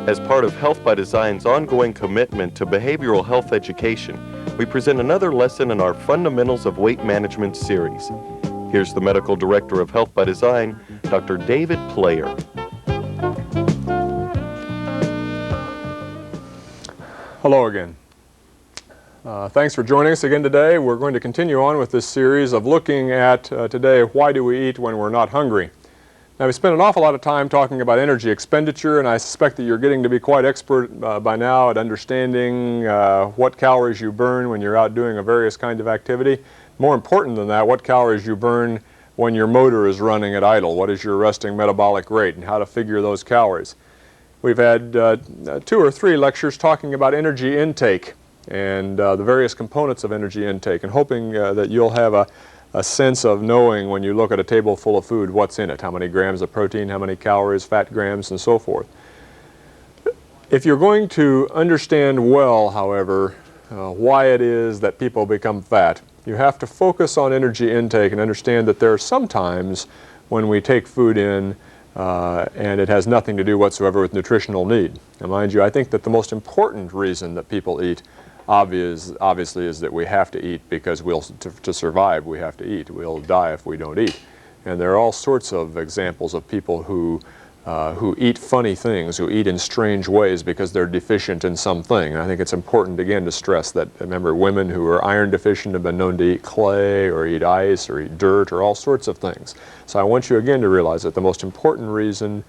As part of Health by Design's ongoing commitment to behavioral health education, we present another lesson in our Fundamentals of Weight Management series. Here's the Medical Director of Health by Design, Dr. David Player. Hello again. Thanks for joining us again today. We're going to continue on with this series of looking at today, why do we eat when we're not hungry? Now, we spent an awful lot of time talking about energy expenditure, and I suspect that you're getting to be quite expert by now at understanding what calories you burn when you're out doing a various kind of activity. More important than that, what calories you burn when your motor is running at idle. What is your resting metabolic rate and how to figure those calories. We've had 2 or 3 lectures talking about energy intake and the various components of energy intake, and hoping that you'll have a sense of knowing when you look at a table full of food what's in it, how many grams of protein, how many calories, fat grams, and so forth. If you're going to understand well, however, why it is that people become fat, you have to focus on energy intake and understand that there are some times when we take food in and it has nothing to do whatsoever with nutritional need. Now, mind you, I think that the most important reason that people eat obviously is that we have to eat because to survive we have to eat. We'll die if we don't eat. And there are all sorts of examples of people who eat funny things, who eat in strange ways because they're deficient in something. And I think it's important again to stress that, remember, women who are iron deficient have been known to eat clay or eat ice or eat dirt or all sorts of things. So I want you again to realize that the most important reason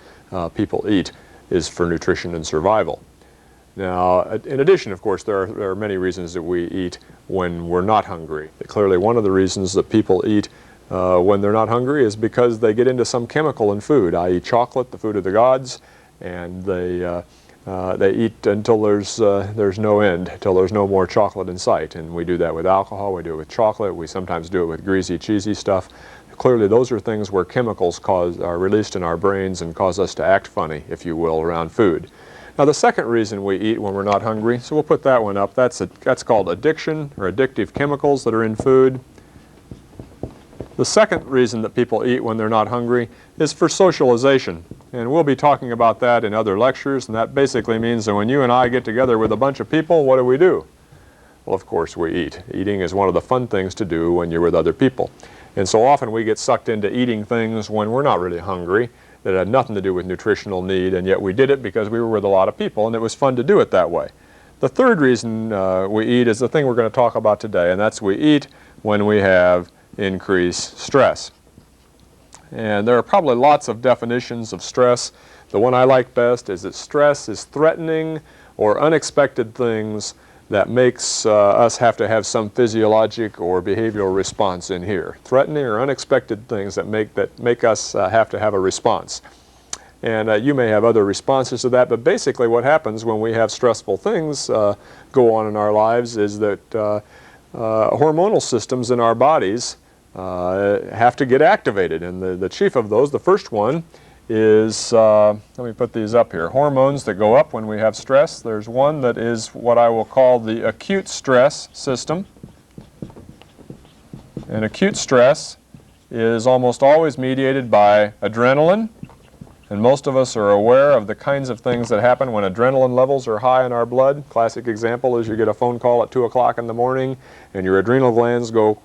people eat is for nutrition and survival. Now, in addition, of course, there are many reasons that we eat when we're not hungry. Clearly, one of the reasons that people eat when they're not hungry is because they get into some chemical in food, i.e. chocolate, the food of the gods, and they eat until there's no end, until there's no more chocolate in sight. And we do that with alcohol, we do it with chocolate, we sometimes do it with greasy, cheesy stuff. Clearly, those are things where chemicals are released in our brains and cause us to act funny, if you will, around food. Now, the second reason we eat when we're not hungry, so we'll put that one up, that's called addiction or addictive chemicals that are in food. The second reason that people eat when they're not hungry is for socialization. And we'll be talking about that in other lectures, and that basically means that when you and I get together with a bunch of people, what do? Well, of course, we eat. Eating is one of the fun things to do when you're with other people. And so often we get sucked into eating things when we're not really hungry, that had nothing to do with nutritional need, and yet we did it because we were with a lot of people, and it was fun to do it that way. The third reason we eat is the thing we're going to talk about today, and that's we eat when we have increased stress. And there are probably lots of definitions of stress. The one I like best is that stress is threatening or unexpected things that makes us have to have some physiologic or behavioral response in here. Threatening or unexpected things that make us have to have a response. And you may have other responses to that, but basically what happens when we have stressful things go on in our lives is that hormonal systems in our bodies have to get activated. And the chief of those, the first one, is, let me put these up here, hormones that go up when we have stress. There's one that is what I will call the acute stress system. And acute stress is almost always mediated by adrenaline. And most of us are aware of the kinds of things that happen when adrenaline levels are high in our blood. Classic example is you get a phone call at 2 o'clock in the morning and your adrenal glands go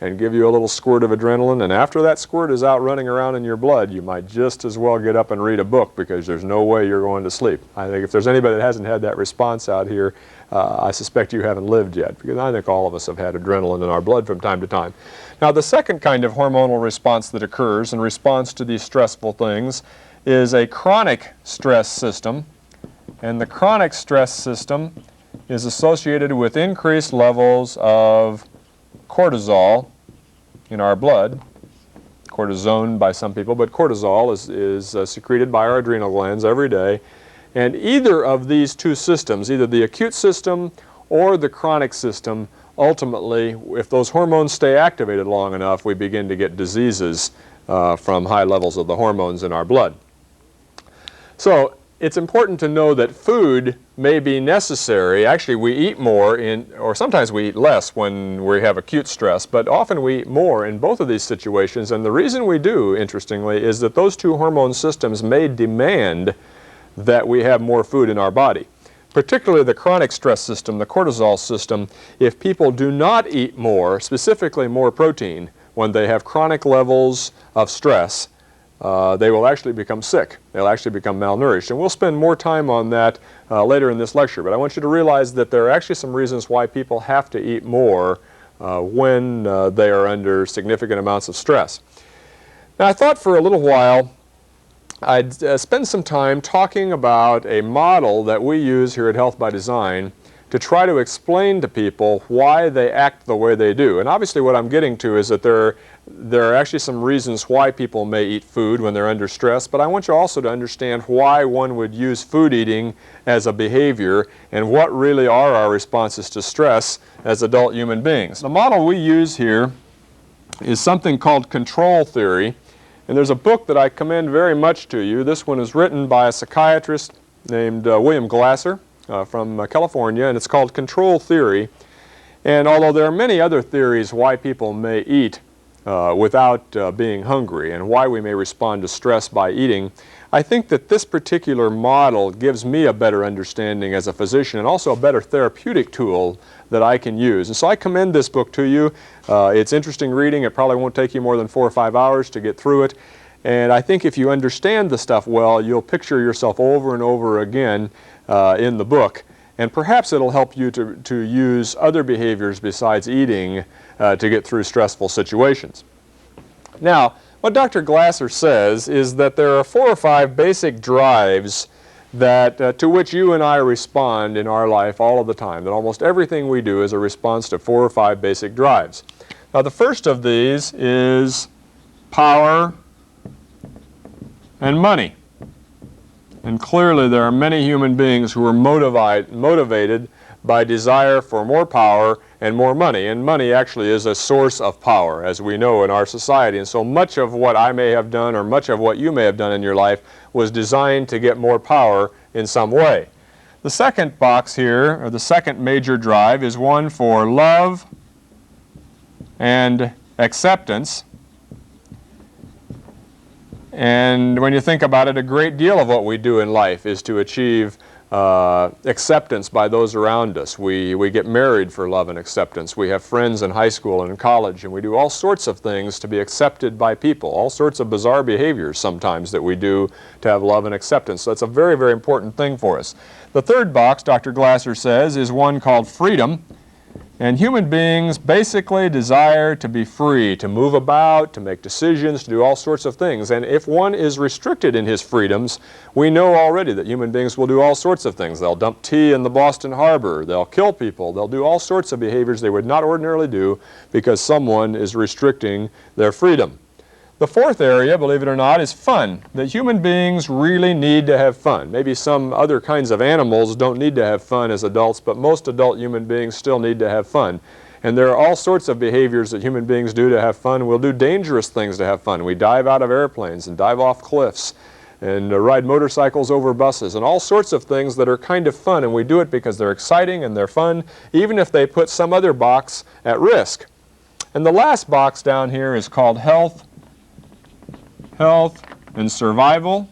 and give you a little squirt of adrenaline, and after that squirt is out running around in your blood, you might just as well get up and read a book because there's no way you're going to sleep. I think if there's anybody that hasn't had that response out here, I suspect you haven't lived yet, because I think all of us have had adrenaline in our blood from time to time. Now, the second kind of hormonal response that occurs in response to these stressful things is a chronic stress system, and the chronic stress system is associated with increased levels of cortisol in our blood, cortisone by some people, but cortisol is secreted by our adrenal glands every day. And either of these two systems, either the acute system or the chronic system, ultimately, if those hormones stay activated long enough, we begin to get diseases from high levels of the hormones in our blood. So it's important to know that food may be necessary. Actually, we eat more or sometimes we eat less when we have acute stress, but often we eat more in both of these situations. And the reason we do, interestingly, is that those two hormone systems may demand that we have more food in our body. Particularly the chronic stress system, the cortisol system, if people do not eat more, specifically more protein, when they have chronic levels of stress, they will actually become sick. They'll actually become malnourished. And we'll spend more time on that later in this lecture. But I want you to realize that there are actually some reasons why people have to eat more when they are under significant amounts of stress. Now, I thought for a little while I'd spend some time talking about a model that we use here at Health by Design to try to explain to people why they act the way they do. And obviously what I'm getting to is that there are actually some reasons why people may eat food when they're under stress, but I want you also to understand why one would use food eating as a behavior and what really are our responses to stress as adult human beings. The model we use here is something called control theory. And there's a book that I commend very much to you. This one is written by a psychiatrist named William Glasser from California, and it's called Control Theory. And although there are many other theories why people may eat without being hungry and why we may respond to stress by eating, I think that this particular model gives me a better understanding as a physician and also a better therapeutic tool that I can use. And so I commend this book to you. It's interesting reading. It probably won't take you more than 4 or 5 hours to get through it. And I think if you understand the stuff well, you'll picture yourself over and over again in the book. And perhaps it'll help you to use other behaviors besides eating to get through stressful situations. Now, what Dr. Glasser says is that there are 4 or 5 basic drives that to which you and I respond in our life all of the time, that almost everything we do is a response to 4 or 5 basic drives. Now, the first of these is power and money. And clearly there are many human beings who are motivated by desire for more power and more money. And money actually is a source of power, as we know in our society. And so much of what I may have done or much of what you may have done in your life was designed to get more power in some way. The second box here, or the second major drive, is one for love and acceptance. And when you think about it, a great deal of what we do in life is to achieve acceptance by those around us. We get married for love and acceptance. We have friends in high school and in college, and we do all sorts of things to be accepted by people, all sorts of bizarre behaviors sometimes that we do to have love and acceptance. So that's a very, very important thing for us. The third box, Dr. Glasser says, is one called freedom. And human beings basically desire to be free, to move about, to make decisions, to do all sorts of things. And if one is restricted in his freedoms, we know already that human beings will do all sorts of things. They'll dump tea in the Boston Harbor. They'll kill people. They'll do all sorts of behaviors they would not ordinarily do because someone is restricting their freedom. The fourth area, believe it or not, is fun. That human beings really need to have fun. Maybe some other kinds of animals don't need to have fun as adults, but most adult human beings still need to have fun. And there are all sorts of behaviors that human beings do to have fun. We'll do dangerous things to have fun. We dive out of airplanes and dive off cliffs and ride motorcycles over buses and all sorts of things that are kind of fun. And we do it because they're exciting and they're fun, even if they put some other box at risk. And the last box down here is called health and survival,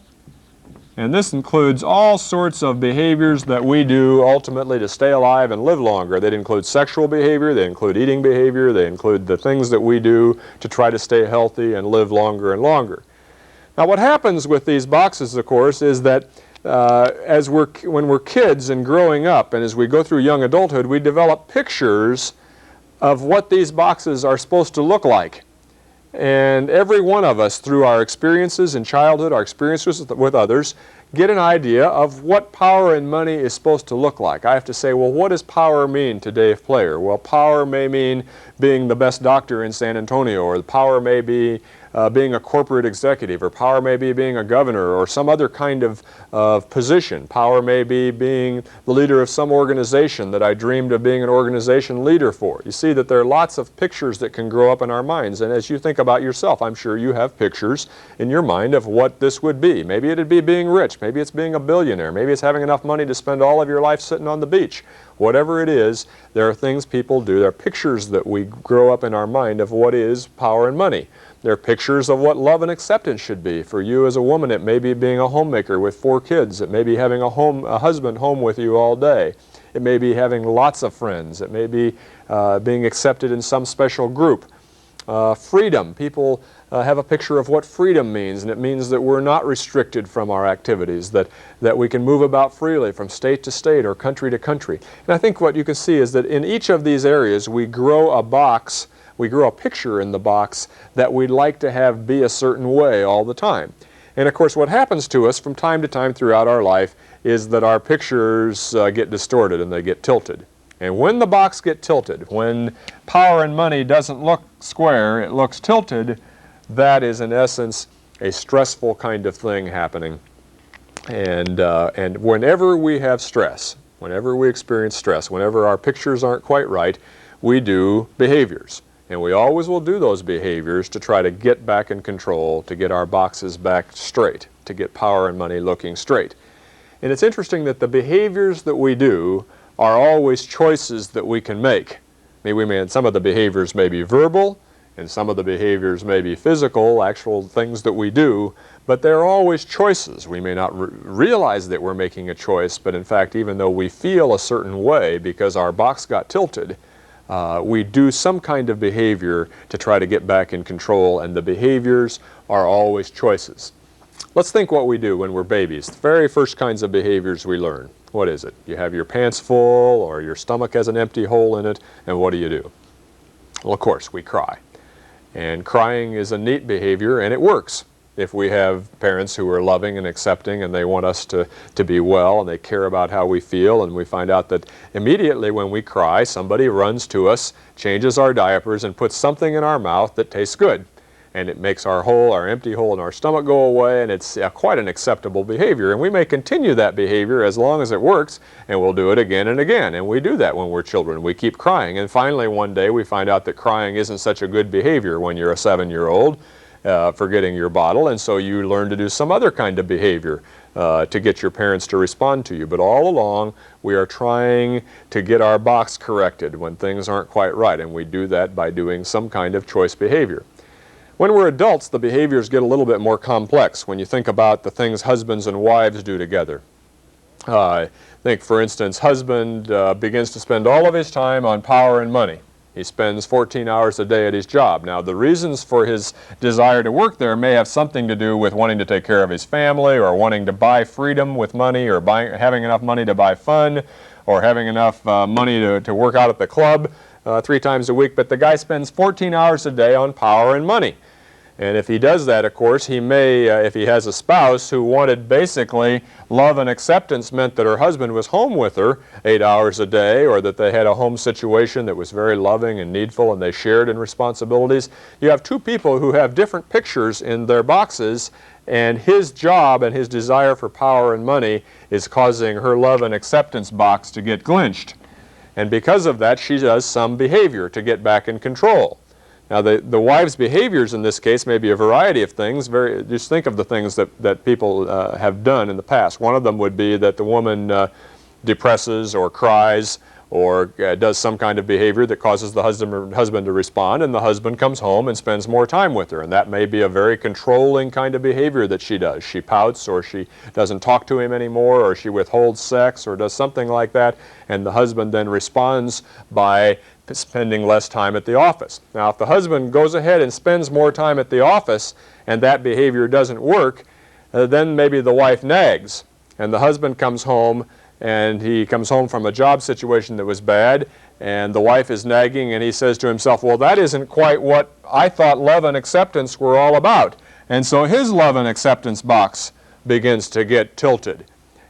and this includes all sorts of behaviors that we do ultimately to stay alive and live longer. They include sexual behavior, they include eating behavior, they include the things that we do to try to stay healthy and live longer and longer. Now what happens with these boxes, of course, is that when we're kids and growing up and as we go through young adulthood, we develop pictures of what these boxes are supposed to look like. And every one of us, through our experiences in childhood, our experiences with others, get an idea of what power and money is supposed to look like. I have to say, well, what does power mean to Dave Player? Well, power may mean being the best doctor in San Antonio, or power may be being a corporate executive, or power may be being a governor, or some other kind of position. Power may be being the leader of some organization that I dreamed of being an organization leader for. You see that there are lots of pictures that can grow up in our minds, and as you think about yourself, I'm sure you have pictures in your mind of what this would be. Maybe it'd be being rich, maybe it's being a billionaire, maybe it's having enough money to spend all of your life sitting on the beach. Whatever it is, there are things people do, there are pictures that we grow up in our mind of what is power and money. They're pictures of what love and acceptance should be. For you as a woman, it may be being a homemaker with 4 kids. It may be having a husband home with you all day. It may be having lots of friends. It may be being accepted in some special group. Freedom. People have a picture of what freedom means, and it means that we're not restricted from our activities, that we can move about freely from state to state or country to country. And I think what you can see is that in each of these areas we grow a box, we grow a picture in the box that we'd like to have be a certain way all the time. And of course what happens to us from time to time throughout our life is that our pictures get distorted and they get tilted. And when the box gets tilted, when power and money doesn't look square, it looks tilted, that is in essence a stressful kind of thing happening. And whenever we have stress, whenever we experience stress, whenever our pictures aren't quite right, we do behaviors. And we always will do those behaviors to try to get back in control, to get our boxes back straight, to get power and money looking straight. And it's interesting that the behaviors that we do are always choices that we can make. Some of the behaviors may be verbal, and some of the behaviors may be physical, actual things that we do, but they're always choices. We may not realize that we're making a choice, but in fact, even though we feel a certain way because our box got tilted, we do some kind of behavior to try to get back in control, and the behaviors are always choices. Let's think what we do when we're babies. The very first kinds of behaviors we learn. What is it? You have your pants full, or your stomach has an empty hole in it, and what do? Well, of course, we cry. And crying is a neat behavior, and it works. If we have parents who are loving and accepting and they want us to be well and they care about how we feel, and we find out that immediately when we cry, somebody runs to us, changes our diapers, and puts something in our mouth that tastes good. And it makes our empty hole in our stomach go away, and it's quite an acceptable behavior. And we may continue that behavior as long as it works, and we'll do it again and again. And we do that when we're children. We keep crying. And finally, one day, we find out that crying isn't such a good behavior when you're a 7-year-old, forgetting your bottle. And so you learn to do some other kind of behavior to get your parents to respond to you. But all along, we are trying to get our box corrected when things aren't quite right. And we do that by doing some kind of choice behavior. When we're adults, the behaviors get a little bit more complex when you think about the things husbands and wives do together. I think, for instance, husband begins to spend all of his time on power and money. He spends 14 hours a day at his job. Now, the reasons for his desire to work there may have something to do with wanting to take care of his family, or wanting to buy freedom with money, or having enough money to buy fun, or having enough money to work out at the club 3 times a week. But the guy spends 14 hours a day on power and money. And if he does that, of course, he may, if he has a spouse who wanted basically love and acceptance, meant that her husband was home with her 8 hours a day, or that they had a home situation that was very loving and needful and they shared in responsibilities. You have 2 people who have different pictures in their boxes, and his job and his desire for power and money is causing her love and acceptance box to get clinched. And because of that, she does some behavior to get back in control. Now, the wife's behaviors in this case may be a variety of things. Just think of the things that people have done in the past. One of them would be that the woman depresses or cries or does some kind of behavior that causes the husband to respond, and the husband comes home and spends more time with her. And that may be a very controlling kind of behavior that she does. She pouts, or she doesn't talk to him anymore, or she withholds sex, or does something like that, and the husband then responds by spending less time at the office. Now, if the husband goes ahead and spends more time at the office and that behavior doesn't work, then maybe the wife nags, and the husband comes home, and he comes home from a job situation that was bad, and the wife is nagging, and he says to himself, well, that isn't quite what I thought love and acceptance were all about. And so his love and acceptance box begins to get tilted.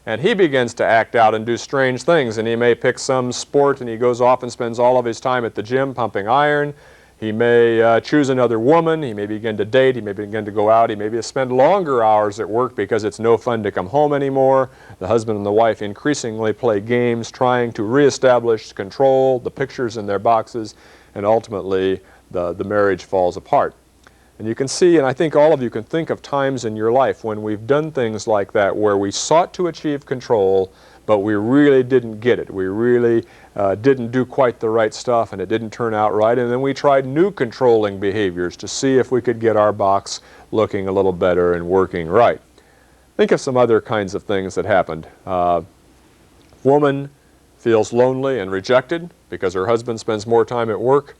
And he begins to act out and do strange things, and he may pick some sport, and he goes off and spends all of his time at the gym pumping iron. He may choose another woman. He may begin to date. He may begin to go out. He may spend longer hours at work because it's no fun to come home anymore. The husband and the wife increasingly play games trying to reestablish control, the pictures in their boxes, and ultimately the marriage falls apart. And you can see, and I think all of you can think of times in your life when we've done things like that, where we sought to achieve control, but we really didn't get it. We really didn't do quite the right stuff, and it didn't turn out right. And then we tried new controlling behaviors to see if we could get our box looking a little better and working right. Think of some other kinds of things that happened. Woman feels lonely and rejected because her husband spends more time at work.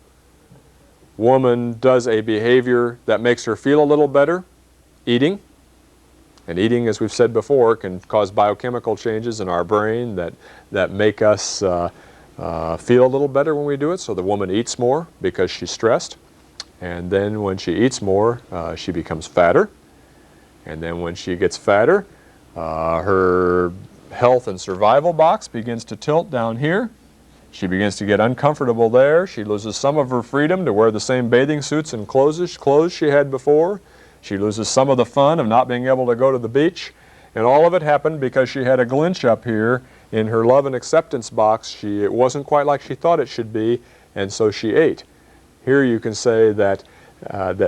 Woman does a behavior that makes her feel a little better, eating. And eating, as we've said before, can cause biochemical changes in our brain that make us feel a little better when we do it. So the woman eats more because she's stressed. And then when she eats more, she becomes fatter. And then when she gets fatter, her health and survival box begins to tilt down here. She begins to get uncomfortable there. She loses some of her freedom to wear the same bathing suits and clothes she had before. She loses some of the fun of not being able to go to the beach. And all of it happened because she had a glinch up here in her love and acceptance box. It wasn't quite like she thought it should be, and so she ate. Here you can say that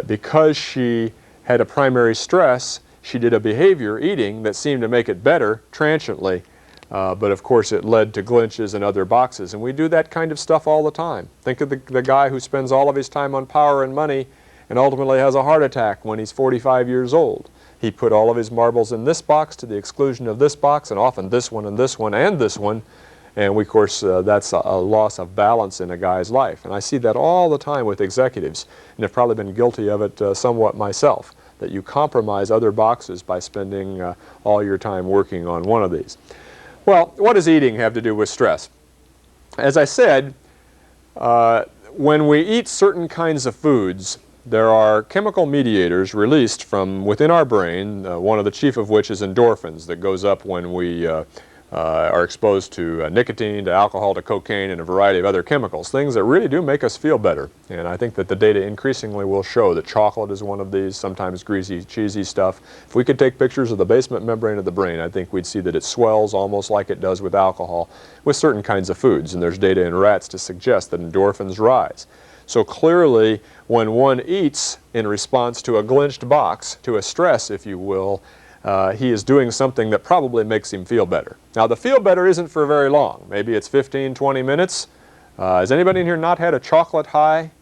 because she had a primary stress, she did a behavior, eating, that seemed to make it better transiently. But of course it led to glinches and other boxes. And we do that kind of stuff all the time. Think of the guy who spends all of his time on power and money and ultimately has a heart attack when he's 45 years old. He put all of his marbles in this box to the exclusion of this box, and often this one and this one and this one. And of course that's a loss of balance in a guy's life. And I see that all the time with executives, and have probably been guilty of it somewhat myself, that you compromise other boxes by spending all your time working on one of these. Well, what does eating have to do with stress? As I said, when we eat certain kinds of foods, there are chemical mediators released from within our brain, one of the chief of which is endorphins, that goes up when we are exposed to nicotine, to alcohol, to cocaine, and a variety of other chemicals, things that really do make us feel better. And I think that the data increasingly will show that chocolate is one of these, sometimes greasy, cheesy stuff. If we could take pictures of the basement membrane of the brain, I think we'd see that it swells almost like it does with alcohol with certain kinds of foods. And there's data in rats to suggest that endorphins rise. So clearly, when one eats in response to a glinched box, to a stress, if you will, he is doing something that probably makes him feel better. Now, the feel better isn't for very long. Maybe it's 15, 20 minutes. Has anybody in here not had a chocolate high?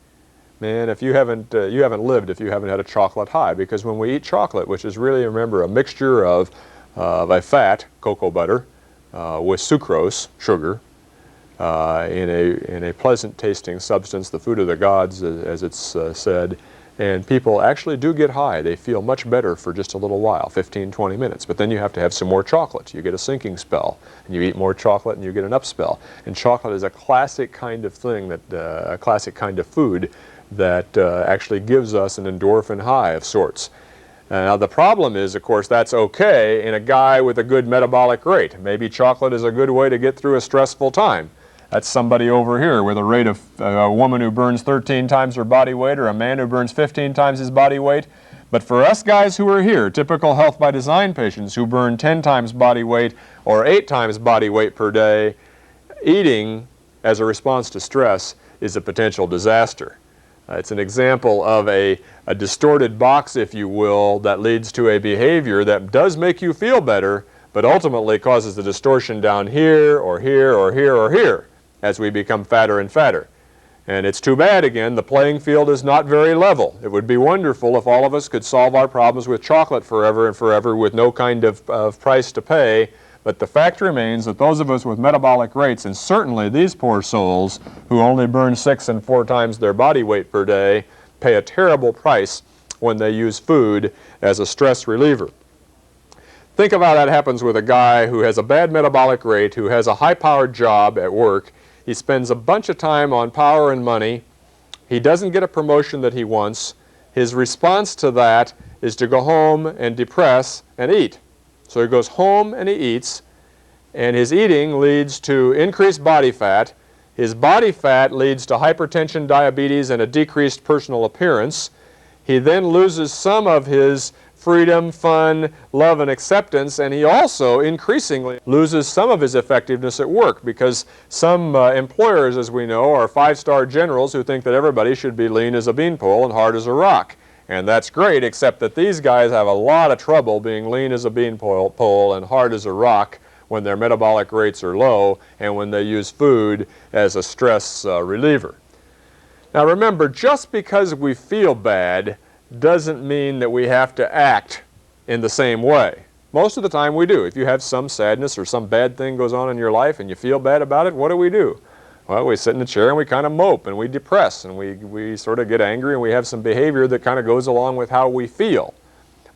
Man, if you haven't lived if you haven't had a chocolate high, because when we eat chocolate, which is really, remember, a mixture of a fat, cocoa butter, with sucrose, sugar, in a pleasant tasting substance, the food of the gods, as it's said, and people actually do get high. They feel much better for just a little while, 15, 20 minutes. But then you have to have some more chocolate. You get a sinking spell. And you eat more chocolate and you get an upspell. And chocolate is a classic kind of thing, a classic kind of food that actually gives us an endorphin high of sorts. Now the problem is, of course, that's okay in a guy with a good metabolic rate. Maybe chocolate is a good way to get through a stressful time. That's somebody over here with a rate of a woman who burns 13 times her body weight, or a man who burns 15 times his body weight. But for us guys who are here, typical Health by Design patients who burn 10 times body weight or 8 times body weight per day, eating as a response to stress is a potential disaster. It's an example of a distorted box, if you will, that leads to a behavior that does make you feel better, but ultimately causes the distortion down here or here or here or here as we become fatter and fatter. And it's too bad, again, the playing field is not very level. It would be wonderful if all of us could solve our problems with chocolate forever and forever with no kind of price to pay. But the fact remains that those of us with metabolic rates, and certainly these poor souls who only burn 6 and 4 times their body weight per day, pay a terrible price when they use food as a stress reliever. Think of how that happens with a guy who has a bad metabolic rate, who has a high-powered job at work. He spends a bunch of time on power and money. He doesn't get a promotion that he wants. His response to that is to go home and depress and eat. So he goes home and he eats, and his eating leads to increased body fat. His body fat leads to hypertension, diabetes, and a decreased personal appearance. He then loses some of his freedom, fun, love, and acceptance, and he also increasingly loses some of his effectiveness at work, because some employers, as we know, are 5-star generals who think that everybody should be lean as a beanpole and hard as a rock. And that's great, except that these guys have a lot of trouble being lean as a beanpole and hard as a rock when their metabolic rates are low and when they use food as a stress reliever. Now remember, just because we feel bad doesn't mean that we have to act in the same way. Most of the time we do. If you have some sadness or some bad thing goes on in your life and you feel bad about it, what do? Well, we sit in the chair and we kind of mope and we depress and we sort of get angry and we have some behavior that kind of goes along with how we feel.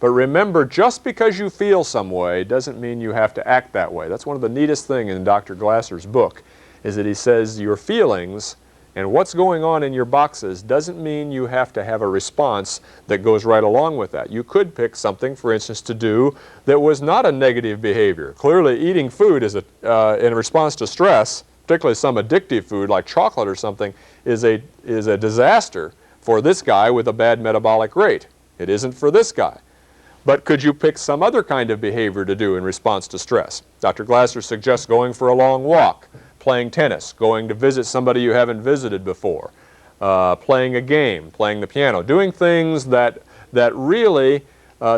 But remember, just because you feel some way doesn't mean you have to act that way. That's one of the neatest things in Dr. Glasser's book, is that he says your feelings and what's going on in your boxes doesn't mean you have to have a response that goes right along with that. You could pick something, for instance, to do that was not a negative behavior. Clearly, eating food is in response to stress, particularly some addictive food like chocolate or something, is a disaster for this guy with a bad metabolic rate. It isn't for this guy. But could you pick some other kind of behavior to do in response to stress? Dr. Glasser suggests going for a long walk, playing tennis, going to visit somebody you haven't visited before, playing a game, playing the piano, doing things that really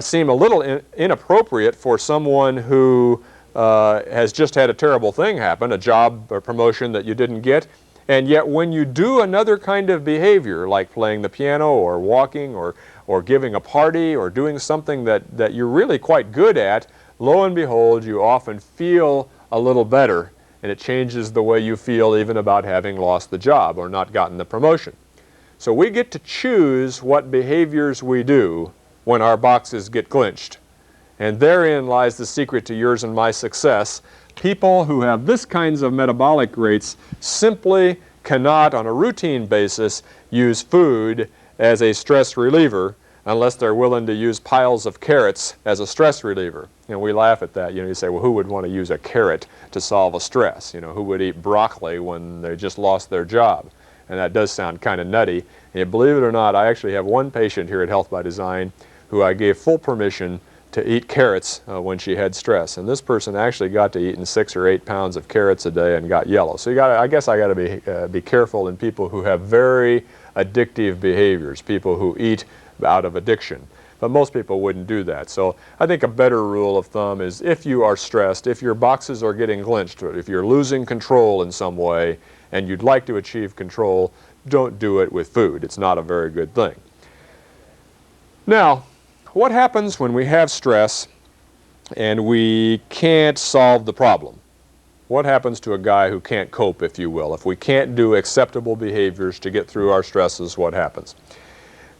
seem a little inappropriate for someone who has just had a terrible thing happen, a job or promotion that you didn't get. And yet when you do another kind of behavior, like playing the piano or walking or giving a party or doing something that you're really quite good at, lo and behold, you often feel a little better, and it changes the way you feel even about having lost the job or not gotten the promotion. So we get to choose what behaviors we do when our boxes get clinched. And therein lies the secret to yours and my success. People who have this kinds of metabolic rates simply cannot, on a routine basis, use food as a stress reliever unless they're willing to use piles of carrots as a stress reliever. You know, we laugh at that. You know, you say, well, who would want to use a carrot to solve a stress? You know, who would eat broccoli when they just lost their job? And that does sound kind of nutty. And believe it or not, I actually have one patient here at Health by Design who I gave full permission to eat carrots when she had stress. And this person actually got to eating 6 or 8 pounds of carrots a day and got yellow. So I guess I got to be careful in people who have very addictive behaviors, people who eat out of addiction. But most people wouldn't do that. So I think a better rule of thumb is if you are stressed, if your boxes are getting clinched, if you're losing control in some way and you'd like to achieve control, don't do it with food. It's not a very good thing. Now, what happens when we have stress and we can't solve the problem? What happens to a guy who can't cope, if you will? If we can't do acceptable behaviors to get through our stresses, what happens?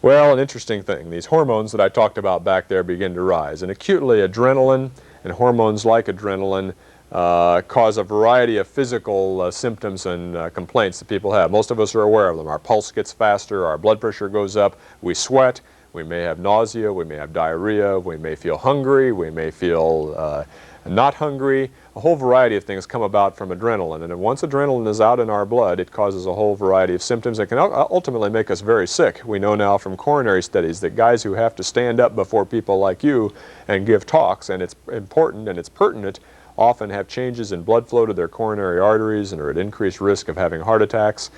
Well, an interesting thing. These hormones that I talked about back there begin to rise. And acutely, adrenaline and hormones like adrenaline cause a variety of physical symptoms and complaints that people have. Most of us are aware of them. Our pulse gets faster, our blood pressure goes up, we sweat, we may have nausea, we may have diarrhea, we may feel hungry, we may feel not hungry. A whole variety of things come about from adrenaline. And once adrenaline is out in our blood, it causes a whole variety of symptoms that can ultimately make us very sick. We know now from coronary studies that guys who have to stand up before people like you and give talks, and it's important and it's pertinent, often have changes in blood flow to their coronary arteries and are at increased risk of having heart attacks.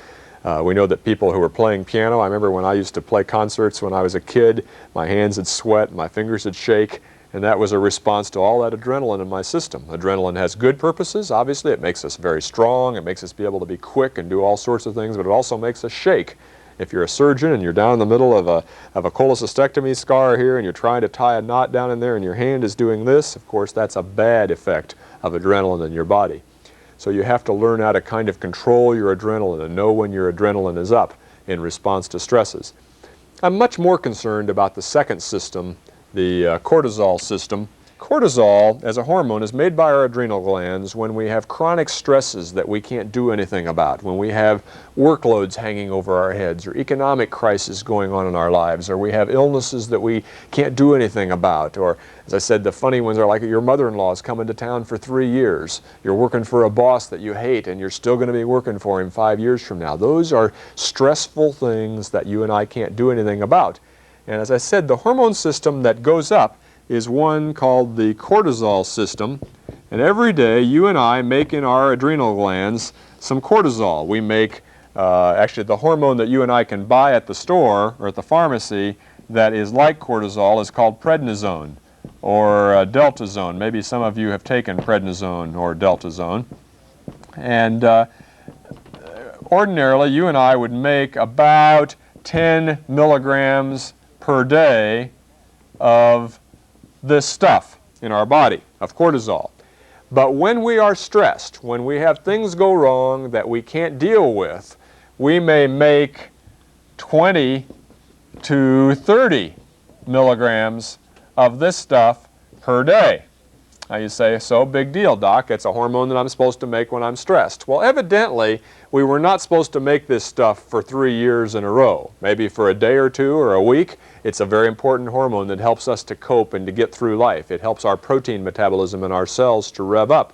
We know that people who are playing piano, I remember when I used to play concerts when I was a kid, my hands would sweat, my fingers would shake, and that was a response to all that adrenaline in my system. Adrenaline has good purposes, obviously. It makes us very strong, it makes us be able to be quick and do all sorts of things, but it also makes us shake. If you're a surgeon and you're down in the middle of a cholecystectomy scar here and you're trying to tie a knot down in there and your hand is doing this, of course that's a bad effect of adrenaline in your body. So you have to learn how to kind of control your adrenaline and know when your adrenaline is up in response to stresses. I'm much more concerned about the second system, the cortisol system. Cortisol, as a hormone, is made by our adrenal glands when we have chronic stresses that we can't do anything about, when we have workloads hanging over our heads, or economic crises going on in our lives, or we have illnesses that we can't do anything about, or, as I said, the funny ones are like your mother-in-law is coming to town for 3 years. You're working for a boss that you hate, and you're still going to be working for him 5 years from now. Those are stressful things that you and I can't do anything about. And as I said, the hormone system that goes up is one called the cortisol system, and every day you and I make in our adrenal glands some cortisol. We make, actually the hormone that you and I can buy at the store or at the pharmacy that is like cortisol is called prednisone. or deltazone. Maybe some of you have taken prednisone or deltazone. And ordinarily, you and I would make about 10 milligrams per day of this stuff in our body, of cortisol. But when we are stressed, when we have things go wrong that we can't deal with, we may make 20 to 30 milligrams of this stuff per day. Now you say, so big deal, Doc, it's a hormone that I'm supposed to make when I'm stressed. Well, evidently, we were not supposed to make this stuff for 3 years in a row. Maybe for a day or two or a week. It's a very important hormone that helps us to cope and to get through life. It helps our protein metabolism in our cells to rev up.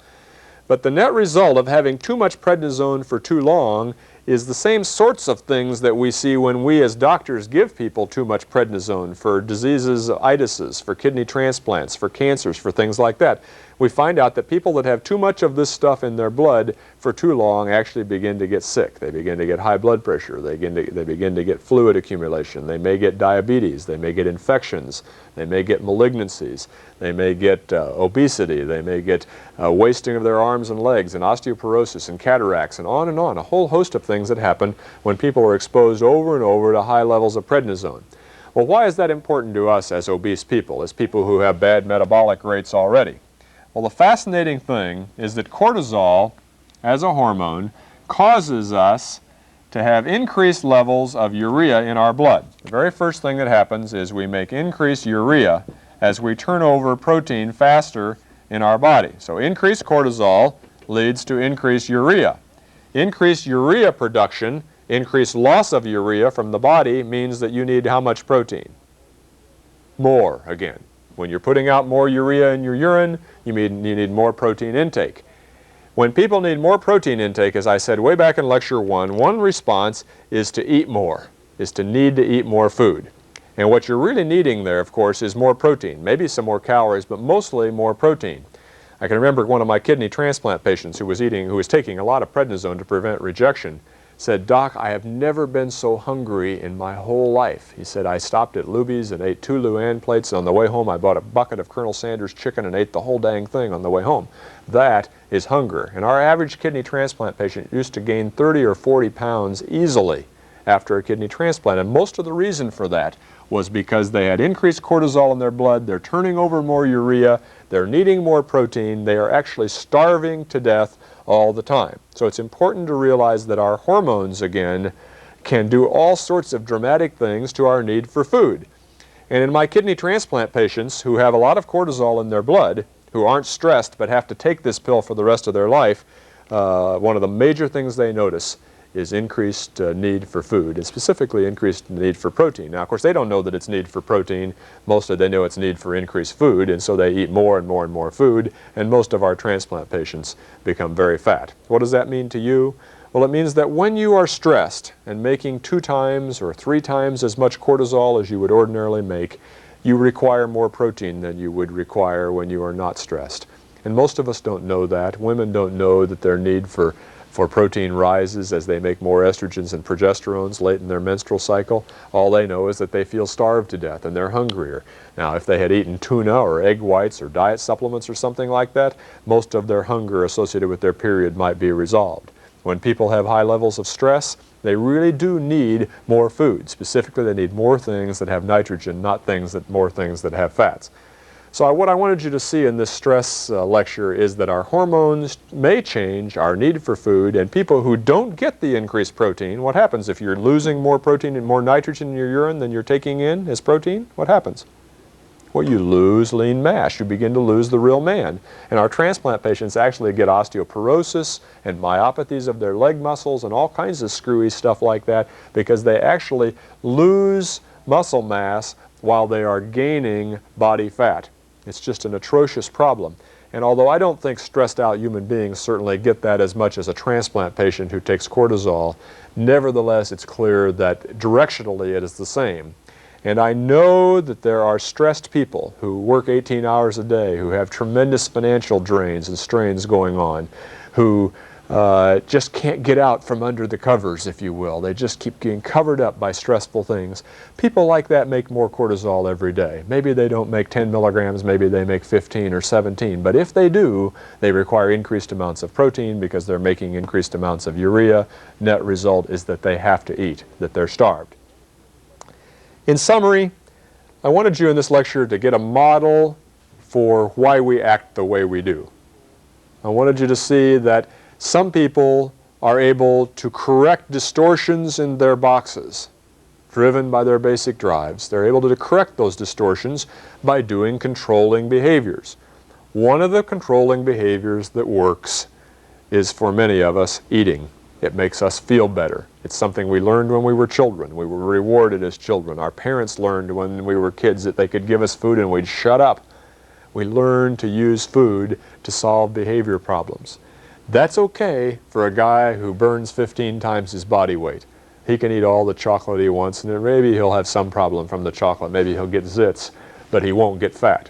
But the net result of having too much prednisone for too long is the same sorts of things that we see when we as doctors give people too much prednisone for diseases, itises, for kidney transplants, for cancers, for things like that. We find out that people that have too much of this stuff in their blood for too long actually begin to get sick. They begin to get high blood pressure. They begin to get fluid accumulation. They may get diabetes. They may get infections. They may get malignancies. They may get obesity. They may get wasting of their arms and legs and osteoporosis and cataracts and on, a whole host of things that happen when people are exposed over and over to high levels of prednisone. Well, why is that important to us as obese people, as people who have bad metabolic rates already? Well, the fascinating thing is that cortisol, as a hormone, causes us to have increased levels of urea in our blood. The very first thing that happens is we make increased urea as we turn over protein faster in our body. So increased cortisol leads to increased urea. Increased urea production, increased loss of urea from the body means that you need how much protein? More again. When you're putting out more urea in your urine, you need more protein intake. When people need more protein intake, as I said way back in lecture one response is to eat more, is to need to eat more food. And what you're really needing there, of course, is more protein, maybe some more calories, but mostly more protein. I can remember one of my kidney transplant patients who was taking a lot of prednisone to prevent rejection, said, Doc, I have never been so hungry in my whole life. He said, I stopped at Luby's and ate 2 Luann plates. On the way home, I bought a bucket of Colonel Sanders chicken and ate the whole dang thing on the way home. That is hunger. And our average kidney transplant patient used to gain 30 or 40 pounds easily after a kidney transplant. And most of the reason for that was because they had increased cortisol in their blood, they're turning over more urea, they're needing more protein, they are actually starving to death all the time. So it's important to realize that our hormones, again, can do all sorts of dramatic things to our need for food. And in my kidney transplant patients who have a lot of cortisol in their blood, who aren't stressed but have to take this pill for the rest of their life, one of the major things they notice is increased need for food, and specifically increased need for protein. Now, of course, they don't know that it's need for protein. Mostly they know it's need for increased food, and so they eat more and more and more food, and most of our transplant patients become very fat. What does that mean to you? Well, it means that when you are stressed and making 2 times or 3 times as much cortisol as you would ordinarily make, you require more protein than you would require when you are not stressed. And most of us don't know that. Women don't know that their need for protein rises as they make more estrogens and progesterones late in their menstrual cycle. All they know is that they feel starved to death and they're hungrier. Now, if they had eaten tuna or egg whites or diet supplements or something like that, most of their hunger associated with their period might be resolved. When people have high levels of stress, they really do need more food. Specifically, they need more things that have nitrogen, not more things that have fats. So what I wanted you to see in this stress lecture is that our hormones may change our need for food, and people who don't get the increased protein, what happens if you're losing more protein and more nitrogen in your urine than you're taking in as protein? What happens? Well, you lose lean mass. You begin to lose the real man. And our transplant patients actually get osteoporosis and myopathies of their leg muscles and all kinds of screwy stuff like that because they actually lose muscle mass while they are gaining body fat. It's just an atrocious problem. And although I don't think stressed out human beings certainly get that as much as a transplant patient who takes cortisol, nevertheless it's clear that directionally it is the same. And I know that there are stressed people who work 18 hours a day, who have tremendous financial drains and strains going on, who just can't get out from under the covers, if you will. They just keep getting covered up by stressful things. People like that make more cortisol every day. Maybe they don't make 10 milligrams, maybe they make 15 or 17, but if they do, they require increased amounts of protein because they're making increased amounts of urea. Net result is that they have to eat, that they're starved. In summary, I wanted you in this lecture to get a model for why we act the way we do. I wanted you to see that some people are able to correct distortions in their boxes, driven by their basic drives. They're able to correct those distortions by doing controlling behaviors. One of the controlling behaviors that works is, for many of us, eating. It makes us feel better. It's something we learned when we were children. We were rewarded as children. Our parents learned when we were kids that they could give us food and we'd shut up. We learned to use food to solve behavior problems. That's okay for a guy who burns 15 times his body weight. He can eat all the chocolate he wants, and then maybe he'll have some problem from the chocolate. Maybe he'll get zits, but he won't get fat.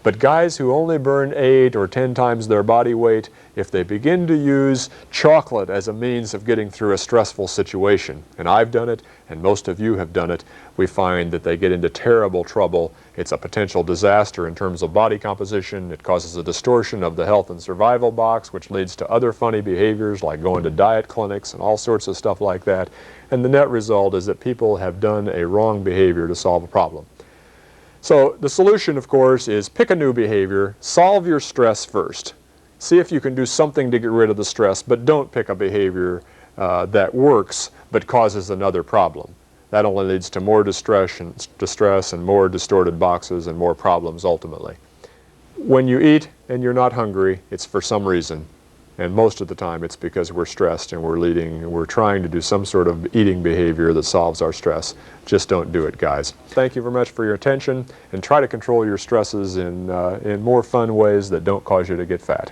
But guys who only burn 8 or 10 times their body weight, if they begin to use chocolate as a means of getting through a stressful situation, and I've done it, and most of you have done it, we find that they get into terrible trouble. It's a potential disaster in terms of body composition. It causes a distortion of the health and survival box, which leads to other funny behaviors like going to diet clinics and all sorts of stuff like that. And the net result is that people have done a wrong behavior to solve a problem. So the solution, of course, is pick a new behavior, solve your stress first. See if you can do something to get rid of the stress, but don't pick a behavior that works but causes another problem. That only leads to more distress and more distorted boxes and more problems ultimately. When you eat and you're not hungry, it's for some reason. And most of the time it's because we're stressed and we're trying to do some sort of eating behavior that solves our stress. Just don't do it, guys. Thank you very much for your attention, and try to control your stresses in more fun ways that don't cause you to get fat.